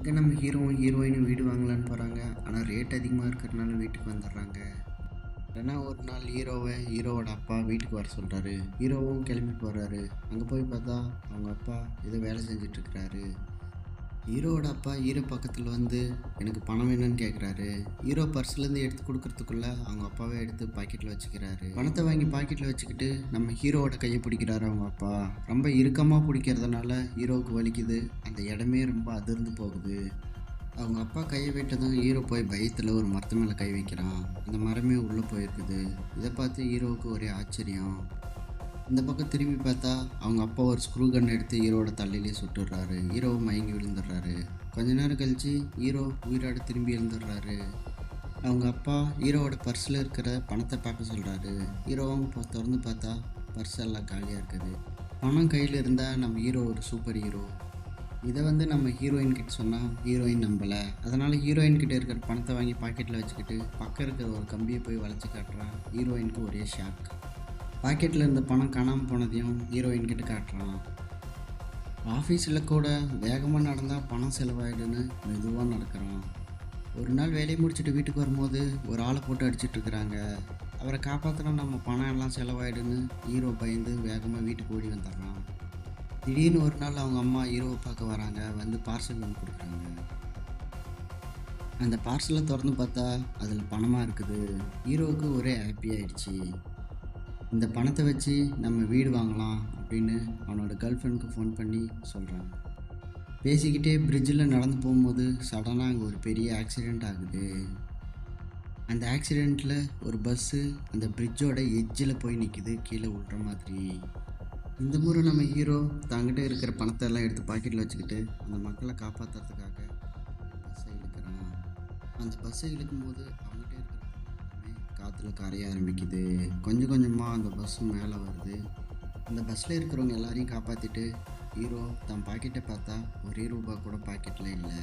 இங்கே நம்ம ஹீரோவும் ஹீரோயினும் வீடு வாங்கலான்னு போகிறாங்க. ஆனால் ரேட் அதிகமாக இருக்கிறதுனால வீட்டுக்கு வந்துடுறாங்க. இல்லைன்னா ஒரு நாள் ஹீரோவோட அப்பா வீட்டுக்கு வர சொல்கிறாரு. ஹீரோவும் கிளம்பி போகிறாரு. அங்கே போய் பார்த்தா அவங்க அப்பா ஏதோ வேலை செஞ்சிட்ருக்கிறாரு. ஹீரோவோட அப்பா ஹீரோ பக்கத்தில் வந்து எனக்கு பணம் வேணும்னு கேட்குறாரு. ஹீரோ பர்ஸ்லேருந்து எடுத்து கொடுக்கறதுக்குள்ளே அவங்க அப்பாவே எடுத்து பாக்கெட்டில் வச்சுக்கிறாரு. பணத்தை வாங்கி பாக்கெட்டில் வச்சுக்கிட்டு நம்ம ஹீரோவோட கையை பிடிக்கிறாரு அவங்க அப்பா. ரொம்ப இறுக்கமாக பிடிக்கிறதுனால ஹீரோவுக்கு வலிக்குது. அந்த இடமே ரொம்ப அதிர்ந்து போகுது. அவங்க அப்பா கையை விட்டதும் ஹீரோ போய் பயத்தில் ஒரு மரத்து மேலே கை வைக்கிறான். அந்த மரமே உள்ளே போயிருக்குது. இதை பார்த்து ஹீரோவுக்கு ஒரே ஆச்சரியம். இந்த பக்கம் திரும்பி பார்த்தா அவங்க அப்பா ஒரு ஸ்க்ரூ கன் எடுத்து ஹீரோவோட தலையிலே சுட்டுடுறாரு. ஹீரோவும் மயங்கி விழுந்துடுறாரு. கொஞ்ச நேரம் கழித்து ஹீரோ உயிரோட திரும்பி எழுந்துடுறாரு. அவங்க அப்பா ஹீரோவோட பர்ஸில் இருக்கிற பணத்தை பார்க்க சொல்கிறாரு. ஹீரோவும் திறந்து பார்த்தா பர்ஸ் எல்லாம் காலியாக இருக்குது. பணம் கையில் இருந்தால் நம்ம ஹீரோ ஒரு சூப்பர் ஹீரோ. இதை வந்து நம்ம ஹீரோயின் கிட்ட சொன்னால் ஹீரோயின் நம்பலை. அதனால் ஹீரோயின் கிட்ட இருக்கிற பணத்தை வாங்கி பாக்கெட்டில் வச்சுக்கிட்டு பக்கம் இருக்கிற ஒரு கம்பியை போய் வளைச்சி காட்டுறான். ஹீரோயினுக்கு ஒரே ஷாக். பாக்கெட்டில் இருந்த பணம் காணாமல் போனதையும் ஹீரோயின் கிட்ட காட்டுறான். ஆஃபீஸில் கூட வேகமாக நடந்தால் பணம் செலவாயிடுன்னு மெதுவாக நடக்கிறான். ஒரு நாள் வேலையை முடிச்சுட்டு வீட்டுக்கு வரும்போது ஒரு ஆளை போட்டு அடிச்சிட்ருக்குறாங்க. அவரை காப்பாற்றினா நம்ம பணம் எல்லாம் செலவாயிடுன்னு ஹீரோ பயந்து வேகமாக வீட்டுக்கு ஓடி வந்துடுறான். திடீர்னு ஒரு நாள் அவங்க அம்மா ஹீரோவை பார்க்க வராங்க. வந்து பார்சல் ஒன்று கொடுக்குறாங்க. அந்த பார்சலை திறந்து பார்த்தா அதில் பணமாக இருக்குது. ஹீரோவுக்கு ஒரே ஹாப்பி ஆயிடுச்சு. இந்த பணத்தை வச்சு நம்ம வீடு வாங்கலாம் அப்படின்னு அவனோட கேர்ள் ஃப்ரெண்டுக்கு ஃபோன் பண்ணி சொல்கிறான். பேசிக்கிட்டே பிரிட்ஜில் நடந்து போகும்போது சடனாக அங்கே ஒரு பெரிய ஆக்சிடெண்ட் ஆகுது. அந்த ஆக்சிடெண்ட்டில் ஒரு பஸ்ஸு அந்த பிரிட்ஜோட எட்ஜில் போய் நிற்கிது, கீழே விழுற மாதிரி. இந்த முறை நம்ம ஹீரோ தங்கிட்ட இருக்கிற பணத்தை எல்லாம் எடுத்து பாக்கெட்டில் வச்சுக்கிட்டு அந்த மக்களை காப்பாற்றுறதுக்காக பஸ்ஸை இழுக்கிறான். அந்த பஸ்ஸை இழுக்கும்போது அவங்ககிட்ட இருக்கிற காற்றுல கரைய ஆரம்பிக்குது. கொஞ்சம் கொஞ்சமாக அந்த பஸ்ஸு மேலே வருது. அந்த பஸ்ஸில் இருக்கிறவங்க எல்லாரையும் காப்பாற்றிட்டு ஹீரோ தன் பாக்கெட்டை பார்த்தா ₹1 கூட பாக்கெட்டில் இல்லை.